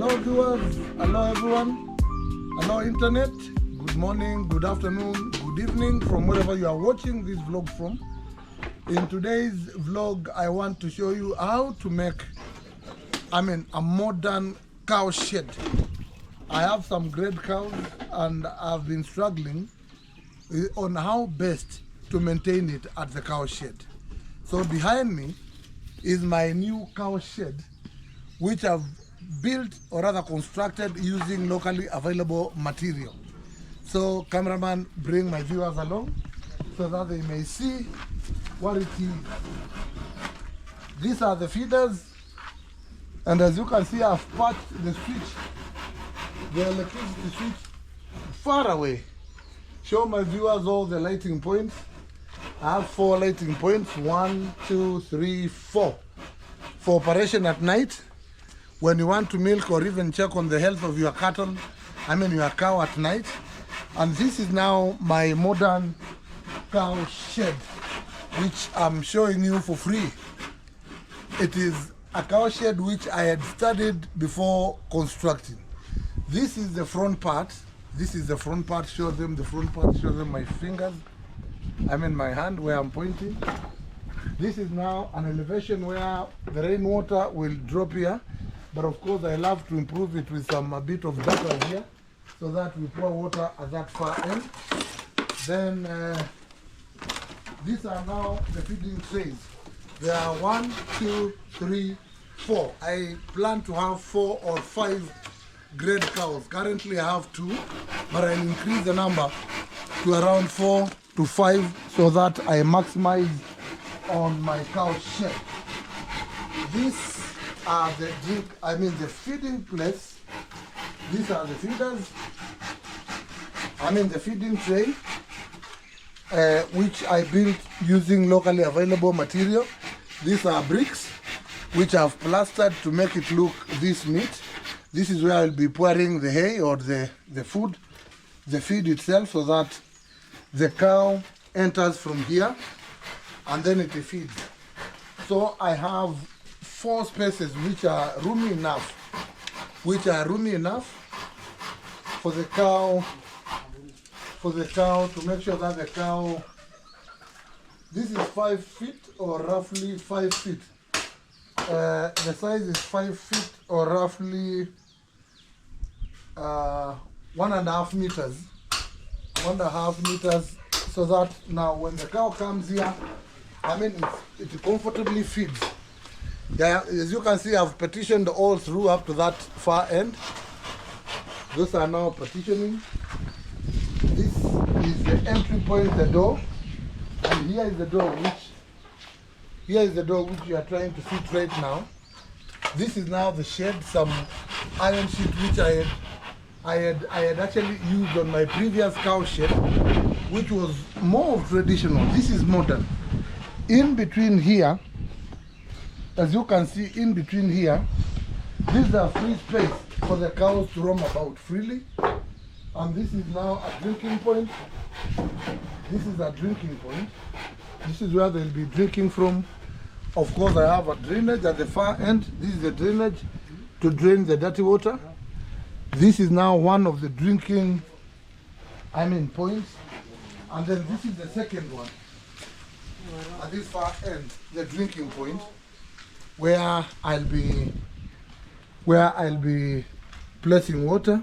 Hello viewers, hello everyone, hello internet, good morning, good afternoon, good evening from wherever you are watching this vlog from. In today's vlog, I want to show you how to make, a modern cow shed. I have some great cows and I've been struggling on how best to maintain it at the cow shed. So behind me is my new cow shed, which I've built or rather constructed using locally available material. So cameraman, bring my viewers along so that they may see what it is. These are the feeders, and as you can see, I've patched the switch, the electricity switch, far away. Show my viewers all the lighting points. I have 4 lighting points, 1, 2, 3, 4, for operation at night. When you want to milk or even check on the health of your cattle, your cow at night. And this is now my modern cow shed, which I'm showing you for free. It is a cow shed which I had studied before constructing. This is the front part. This is the front part. Show them the front part. Show them my fingers. My hand where I'm pointing. This is now an elevation where the rainwater will drop here. But of course, I love to improve it with a bit of gutter here, so that we pour water at that far end. Then these are now the feeding trays. There are 1, 2, 3, 4. I plan to have 4 or 5 grade cows. Currently I have 2, but I'll increase the number to around 4 to 5 so that I maximize on my cow shed. These are the the feeding place. These are the feeders. The feeding tray, which I built using locally available material. These are bricks, which I've plastered to make it look this neat. This is where I'll be pouring the hay or the food, the feed itself, so that the cow enters from here and then it feeds. So I have 4 spaces which are roomy enough, for the cow to make sure that the cow, this is 5 feet or roughly 5 feet. The size is 5 feet or roughly 1.5 meters. 1.5 meters, so that now when the cow comes here, it comfortably feeds. Yeah, as you can see, I've partitioned all through up to that far end. Those are now partitioning. This is the entry point, the door, and here is the door which you are trying to fit right now. This is now the shed, some iron sheet which I had actually used on my previous cow shed, which was more traditional. This is modern. In between here, as you can see, in between here, this is a free space for the cows to roam about freely. And this is now a drinking point. This is a drinking point. This is where they'll be drinking from. Of course, I have a drainage at the far end. This is the drainage to drain the dirty water. This is now one of the drinking, points. And then this is the second one. At this far end, the drinking point, where I'll be placing water,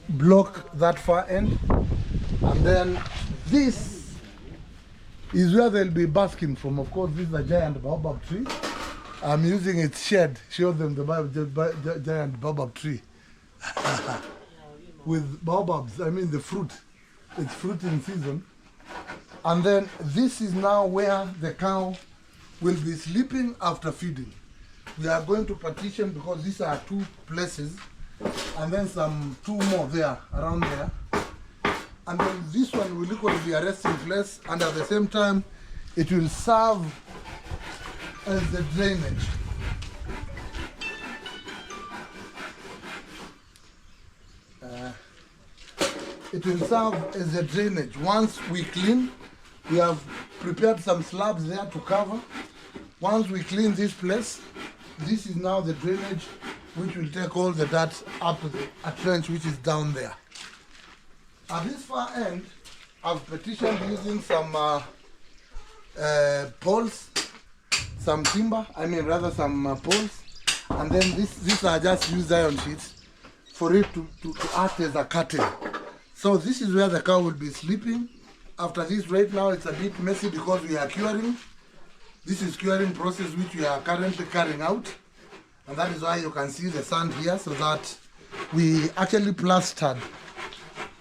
block that far end, and then this is where they'll be basking from. Of course, this is a giant baobab tree. I'm using its shed. Show them the giant baobab tree with baobabs. The fruit. It's fruit in season. And then this is now where the cow will be sleeping after feeding. We are going to partition because these are 2 places, and then 2 more there, around there. And then this one will equally be a resting place, and at the same time, it will serve as the drainage. It will serve as a drainage. Once we clean, we have prepared some slabs there to cover. Once we clean this place, this is now the drainage which will take all the dirt up to a trench which is down there. At this far end, I've petitioned using some poles, some timber, some poles, and then these are just used iron sheets for it to act as a curtain. So this is where the cow will be sleeping. After this, right now it's a bit messy because we are curing. This is curing process which we are currently carrying out, and that is why you can see the sand here, so that we actually plastered.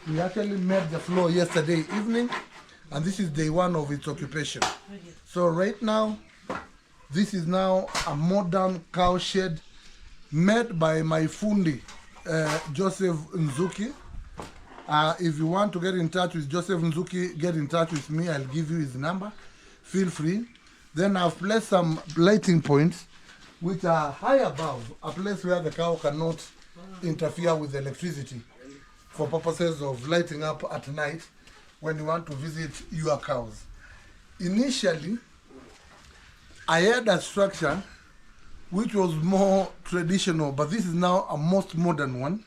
We actually made the floor yesterday evening, and this is day one of its occupation. So right now, this is now a modern cow shed made by my fundi, Joseph Nzuki. If you want to get in touch with Joseph Nzuki, get in touch with me. I'll give you his number. Feel free. Then I've placed some lighting points which are high above, a place where the cow cannot interfere with electricity for purposes of lighting up at night when you want to visit your cows. Initially, I had a structure which was more traditional, but this is now a most modern one.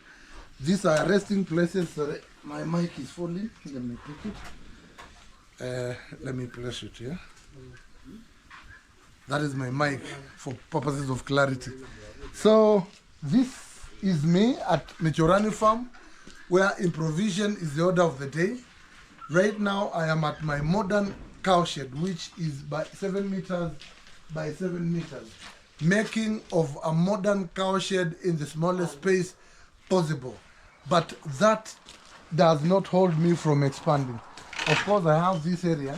These are resting places. Sorry, my mic is falling. Let me pick it. Let me place it here. That is my mic for purposes of clarity. So this is me at Michorani Farm, where improvisation is the order of the day. Right now I am at my modern cow shed, which is by 7 meters by 7 meters. Making of a modern cow shed in the smallest space possible. But that does not hold me from expanding. Of course, I have this area,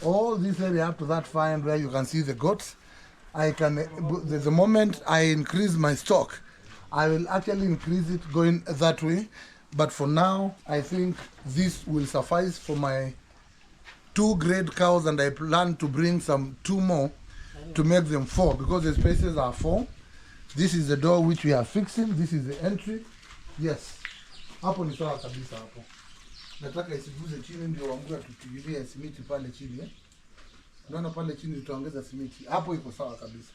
all this area up to that far end where you can see the goats. The moment I increase my stock, I will actually increase it going that way. But for now, I think this will suffice for my 2 grade cows, and I plan to bring some 2 more to make them 4, because the spaces are 4. This is the door which we are fixing. This is the entry. Yes. Hapo ni sawa kabisa hapo. Nataka isiguze chini ndio waambie tutigilie simiti pale chini eh. Unaona pale chini tutaongeza simiti. Hapo iko sawa kabisa.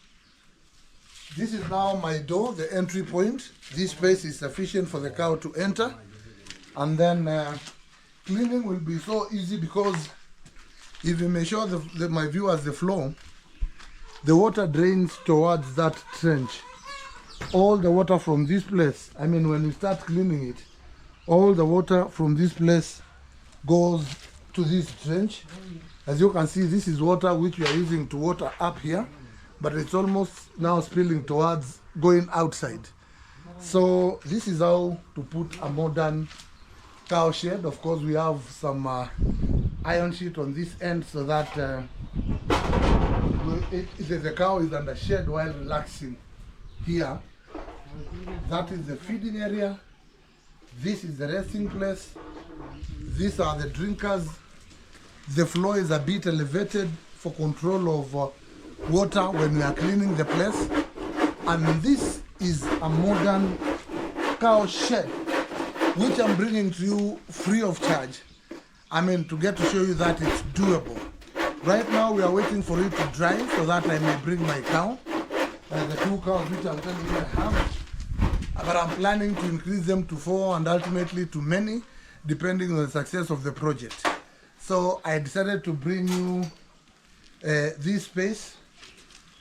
This is now my door, the entry point. This space is sufficient for the cow to enter. And then cleaning will be so easy, because if you may show my viewers the floor, the water drains towards that trench. All the water from this place, when we start cleaning it, all the water from this place goes to this trench. As you can see, this is water which we are using to water up here, but it's almost now spilling towards going outside. So this is how to put a modern cow shed. Of course, we have some iron sheet on this end, so that the cow is under shed while relaxing here. That is the feeding area. This is the resting place. These are the drinkers. The floor is a bit elevated for control of water when we are cleaning the place. And this is a modern cow shed, which I'm bringing to you free of charge. To get to show you that it's doable. Right now we are waiting for it to dry so that I may bring my cow. The 2 cows which I'm telling you I have. But I'm planning to increase them to 4 and ultimately to many, depending on the success of the project. So I decided to bring you this space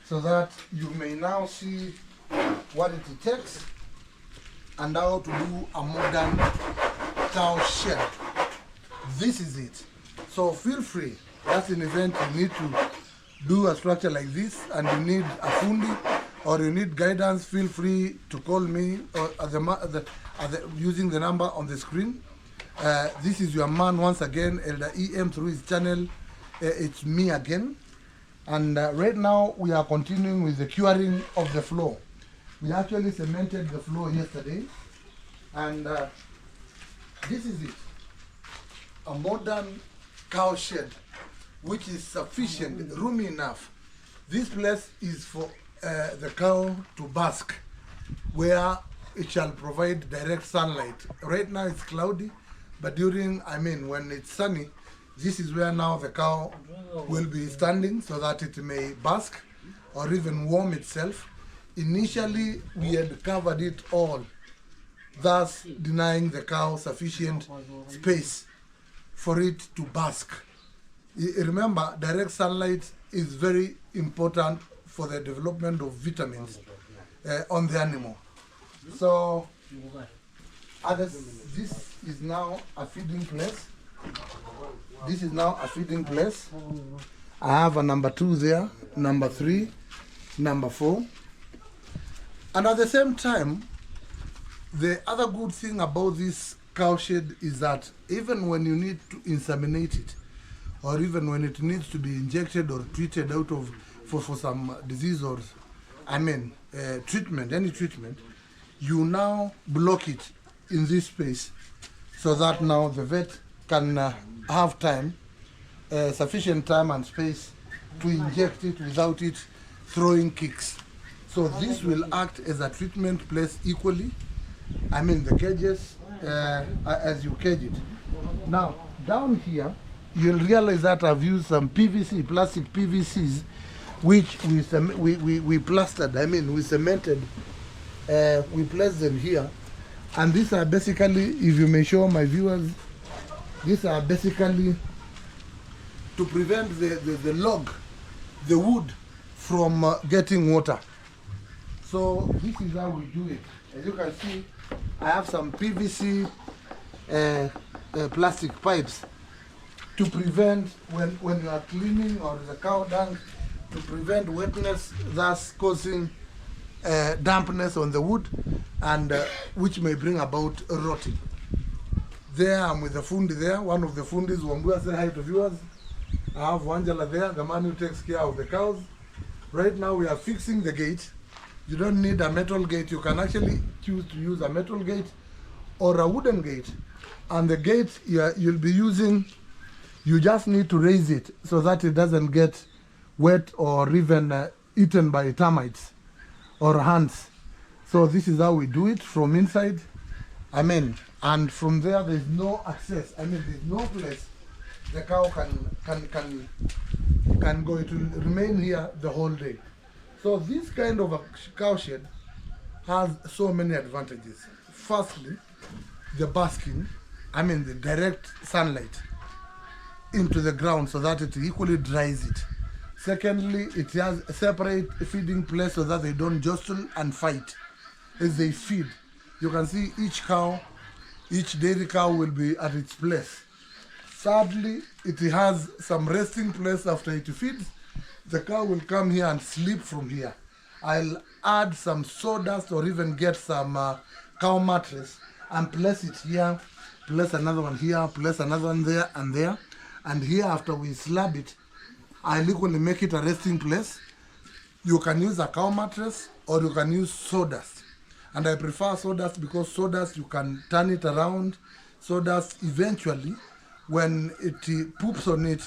so that you may now see what it takes and how to do a modern cow shed. This is it. So feel free. That's an event you need to do a structure like this, and you need a fundi, or you need guidance. Feel free to call me or using the number on the screen. This is your man once again, Elder EM, through his channel. It's me again. And right now we are continuing with the curing of the floor. We actually cemented the floor yesterday, and this is it. A modern cow shed, which is sufficient, roomy enough. This place is for the cow to bask, where it shall provide direct sunlight. Right now it's cloudy, but when it's sunny, this is where now the cow will be standing so that it may bask or even warm itself. initially we had covered it all, thus denying the cow sufficient space for it to bask. Remember, direct sunlight is very important for the development of vitamins on the animal. So, this is now a feeding place. This is now a feeding place. I have a number 2 there, number 3, number 4. And at the same time, the other good thing about this cowshed is that even when you need to inseminate it, or even when it needs to be injected or treated out of for some disease or treatment, any treatment, you now block it in this space so that now the vet can have time, sufficient time and space to inject it without it throwing kicks. So this will act as a treatment place equally. The cages, as you cage it. Now, down here, you'll realize that I've used some PVC, plastic PVCs, which we plastered, we cemented, we placed them here. And these are basically, if you may show my viewers, these are basically to prevent the log, the wood, from getting water. So this is how we do it. As you can see, I have some PVC plastic pipes to prevent when you are cleaning or the cow dung, to prevent wetness, thus causing dampness on the wood, and which may bring about rotting. There I'm with the fundi there, one of the fundis. Wambua, say hi to viewers. I have Wanjala there, the man who takes care of the cows. Right now we are fixing the gate. You don't need a metal gate. You can actually choose to use a metal gate or a wooden gate. And the gate you'll be using, you just need to raise it so that it doesn't get wet or even eaten by termites or ants. So this is how we do it from inside. And from there there's no access. There's no place the cow can go. It will remain here the whole day. So this kind of a cowshed has so many advantages. Firstly, the basking, the direct sunlight into the ground so that it equally dries it. Secondly, it has a separate feeding place so that they don't jostle and fight as they feed. You can see each cow, each dairy cow will be at its place. Thirdly, it has some resting place after it feeds. The cow will come here and sleep from here. I'll add some sawdust or even get some cow mattress and place it here, place another one here, place another one there and there. And here after we slab it, I'll equally make it a resting place. You can use a cow mattress or you can use sawdust. And I prefer sawdust because sawdust you can turn it around. Sawdust eventually, when it poops on it,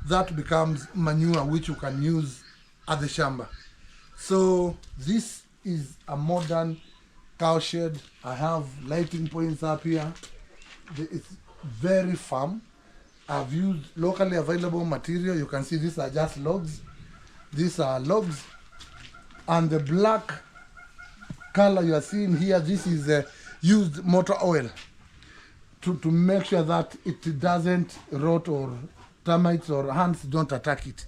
that becomes manure which you can use at the shamba. So this is a modern cowshed. I have lighting points up here. It's very firm. I've used locally available material. You can see these are just logs. These are logs. And the black color you are seeing here, this is used motor oil to make sure that it doesn't rot or termites or ants don't attack it,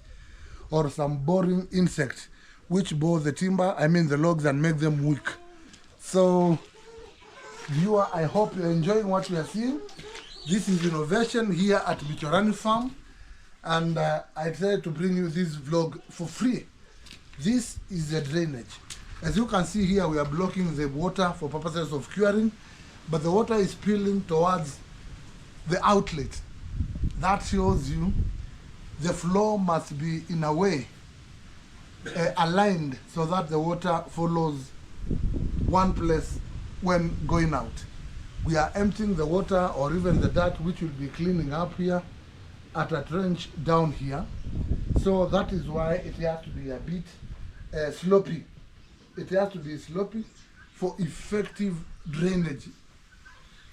or some boring insects which bore the timber, the logs, and make them weak. So viewer, I hope you're enjoying what we are seeing. This is innovation here at Bichorani Farm, and I try to bring you this vlog for free. This is the drainage. As you can see here, we are blocking the water for purposes of curing, but the water is spilling towards the outlet. That shows you the flow must be in a way aligned so that the water follows one place when going out. We are emptying the water or even the dirt which will be cleaning up here at a trench down here. So that is why it has to be a bit slopey. It has to be slopey for effective drainage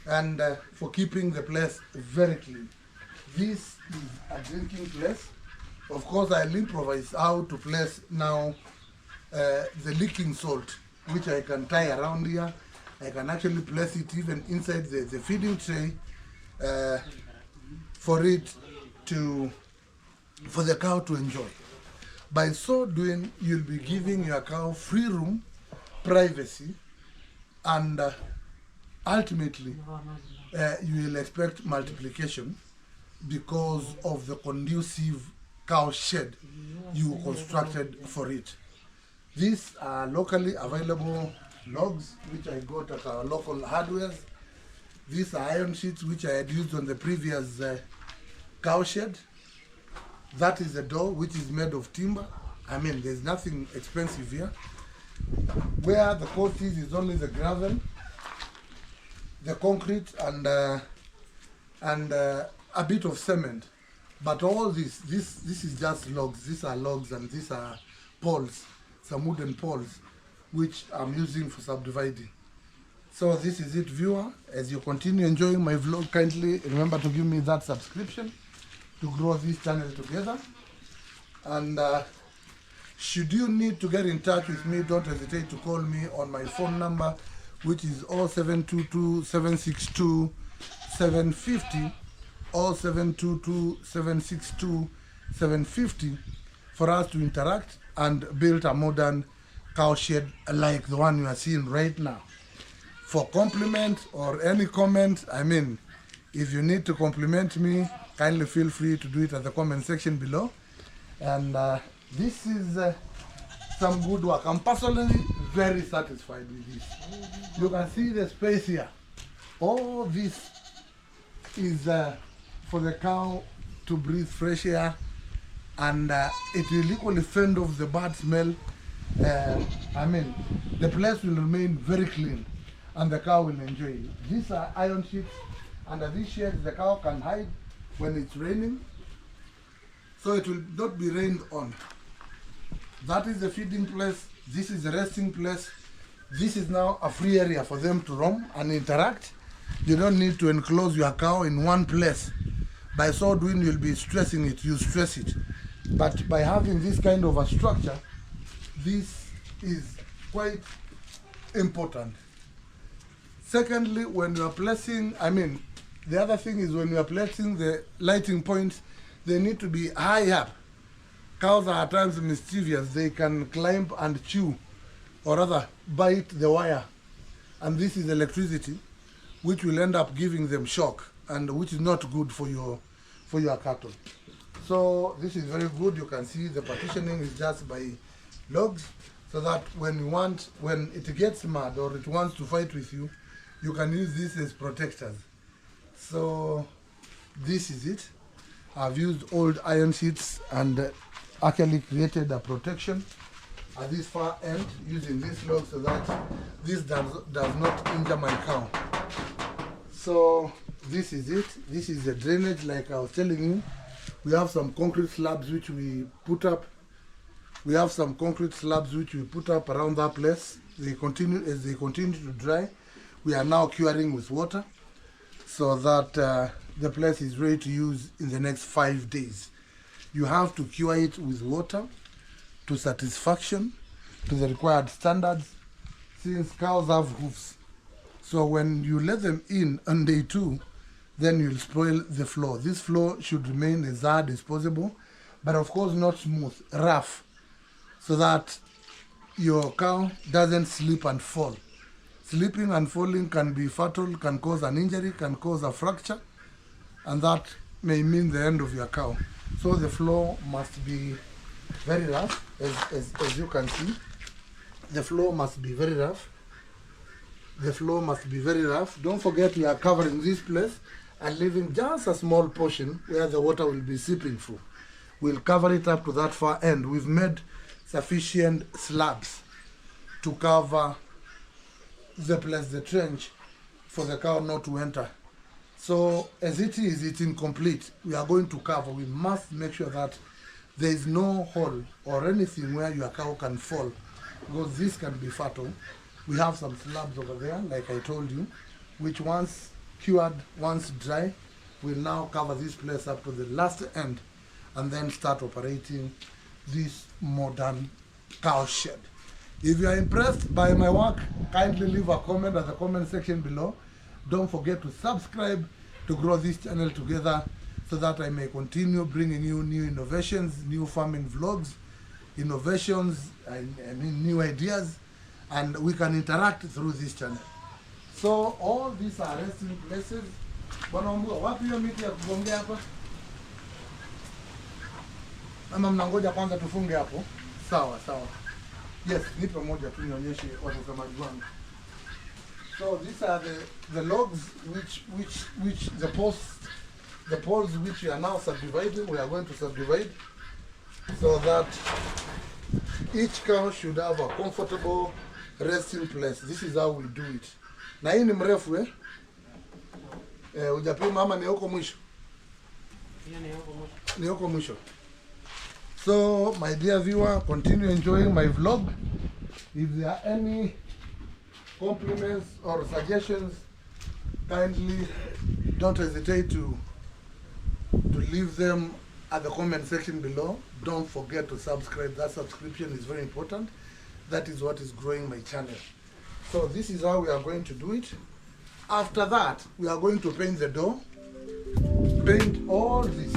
and for keeping the place very clean. This is a drinking place. Of course, I'll improvise how to place now the leaking salt, which I can tie around here. I can actually place it even inside the feeding tray for the cow to enjoy. By so doing, you'll be giving your cow free room, privacy, and ultimately you will expect multiplication because of the conducive cow shed you constructed for it. These are locally available logs which I got at our local hardware. These are iron sheets which I had used on the previous cow shed. That is the door which is made of timber. I mean, there's nothing expensive here. Where the cost is only the gravel, the concrete, and a bit of cement. But all this is just logs. These are logs and these are poles, some wooden poles, which I'm using for subdividing. So this is it, viewer. As you continue enjoying my vlog, kindly remember to give me that subscription to grow this channel together. And should you need to get in touch with me, don't hesitate to call me on my phone number, which is 0722 762 750, 0722 762 750, for us to interact and build a modern cow shed like the one you are seeing right now. For compliment or any comment, I mean, if you need to compliment me, kindly feel free to do it at the comment section below. And this is some good work. I'm personally very satisfied with this. You can see the space here. All this is for the cow to breathe fresh air, and it will equally fend off the bad smell. I mean, the place will remain very clean and the cow will enjoy it. These are iron sheets. Under these sheds, the cow can hide when it's raining, so it will not be rained on. That is the feeding place. This is the resting place. This is now a free area for them to roam and interact. You don't need to enclose your cow in one place. By so doing, you'll be stressing it. You stress it. But by having this kind of a structure, this is quite important. Secondly, when you are placing, the other thing is when you are placing the lighting points, they need to be high up. Cows are at times mischievous. They can climb and chew, or rather bite the wire. And this is electricity, which will end up giving them shock, and which is not good for your cattle. So this is very good. You can see the partitioning is just by logs, so that when it gets mad or it wants to fight with you, you can use this as protectors. So this is it. I've used old iron sheets and actually created a protection at this far end using this log, so that this does not injure my cow. So this is it. This is the drainage, like I was telling you. We have some concrete slabs which we put up. Around that place. As they continue to dry, we are now curing with water, so that the place is ready to use in the next 5 days. You have to cure it with water to satisfaction, to the required standards, since cows have hoofs. So when you let them in on day 2, then you'll spoil the floor. This floor should remain as hard as possible, but of course not smooth, rough, so that your cow doesn't slip and fall. Slipping and falling can be fatal, can cause an injury, can cause a fracture, and that may mean the end of your cow. So the floor must be very rough, as you can see. The floor must be very rough. Don't forget, we are covering this place and leaving just a small portion where the water will be seeping through. We'll cover it up to that far end. We've made sufficient slabs to cover the place, the trench, for the cow not to enter. So as it is, it's incomplete. We are going to cover. We must make sure that there is no hole or anything where your cow can fall, because this can be fatal. We have some slabs over there, like I told you, which once cured, once dry, will now cover this place up to the last end, and then start operating this modern cow shed. If you are impressed by my work, kindly leave a comment at the comment section below. Don't forget to subscribe to grow this channel together so that I may continue bringing you new innovations, new farming vlogs, innovations, and new ideas, and we can interact through this channel. So all these are resting places. Bwana Wambua, wapi hiyo miti ya kugongea hapa? Ama mnangoja kwanza tufunge hapo? Sawa, sawa. Yes, nipe moja tu nionyeshe watazamaji wangu. So these are the logs which the poles which we are now subdividing. We are going to subdivide so that each cow should have a comfortable resting place. This is how we do it. Na hii ni mrefu ujapima ama ni huko mwisho? Ni huko mwisho. So my dear viewer, continue enjoying my vlog. If there are any compliments or suggestions, kindly don't hesitate to leave them at the comment section below. Don't forget to subscribe. That subscription is very important. That is what is growing my channel. So this is how we are going to do it. After that, we are going to paint the door. Paint all this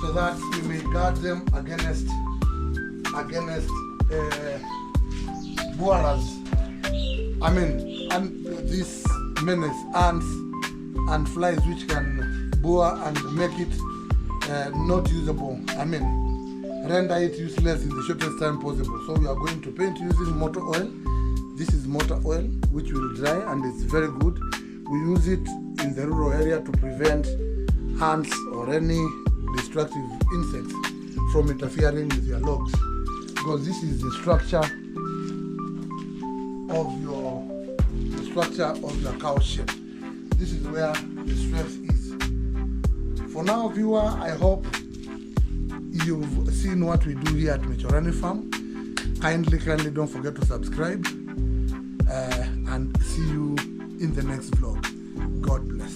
so that we may guard them against boilers. I mean, and these menace, ants and flies which can bore and make it not usable. I mean, render it useless in the shortest time possible. So we are going to paint using motor oil. This is motor oil which will dry and it's very good. We use it in the rural area to prevent ants or any destructive insects from interfering with your logs, because this is the structure of your cow shed. This is where the strength is. For now, viewer, I hope you've seen what we do here at Mechorani Farm. Kindly don't forget to subscribe and see you in the next vlog. God bless.